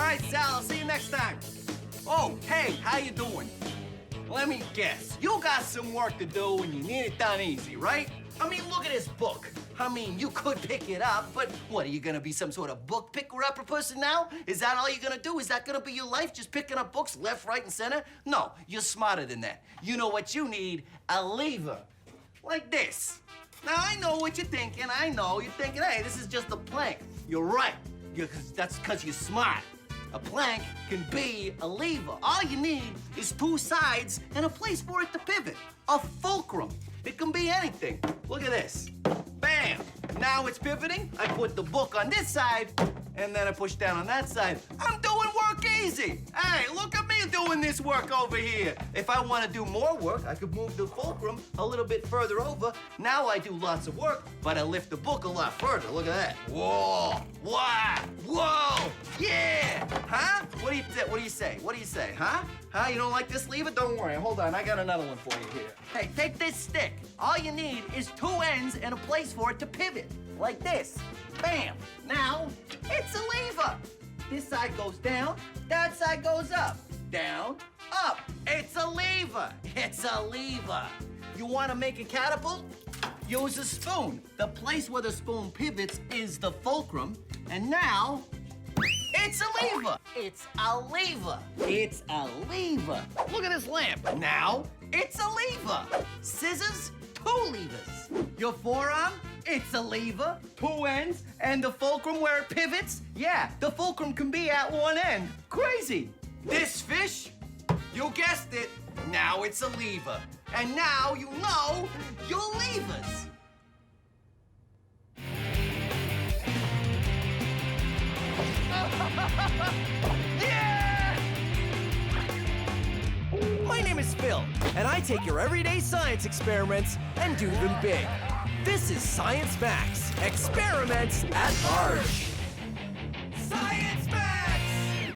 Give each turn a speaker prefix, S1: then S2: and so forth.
S1: right, Sal, I'll see you next time. Oh, hey, how you doing? Let me guess. You got some work to do and you need it done easy, right? I mean, look at this book. I mean, you could pick it up, but what, are you gonna be some sort of book picker-upper person now? Is that all you're gonna do? Is that gonna be your life, just picking up books left, right, and center? No, you're smarter than that. You know what you need? A lever. Like this. Now, I know what you're thinking. I know. You're thinking, hey, this is just a plank. You're right. That's because you're smart. A plank can be a lever. All you need is two sides and a place for it to pivot. A fulcrum. It can be anything. Look at this. Bam! Now it's pivoting. I put the book on this side, and then I push down on that side. I'm doing work easy. Hey, look at me doing this work over here. If I want to do more work, I could move the fulcrum a little bit further over. Now I do lots of work, but I lift the book a lot further. Look at that. Whoa! Wow! Whoa! Yeah! Huh? What do you say? What do you say? Huh? Huh? You don't like this lever? Don't worry. Hold on. I got another one for you here. Hey, take this stick. All you need is two ends and a place for it to pivot. Like this. Bam! Now, it's a lever. This side goes down, that side goes up. Down, up. It's a lever. It's a lever. You want to make a catapult? Use a spoon. The place where the spoon pivots is the fulcrum. And now, it's a lever. It's a lever. It's a lever. Look at this lamp. Now, it's a lever. Scissors, two levers. Your forearm, it's a lever, two ends, and the fulcrum where it pivots, yeah, the fulcrum can be at one end. Crazy. This fish, you guessed it, now it's a lever. And now you know your levers. Yeah!
S2: My name is Phil, and I take your everyday science experiments and do them big. This is Science Max, experiments at large.
S1: Science!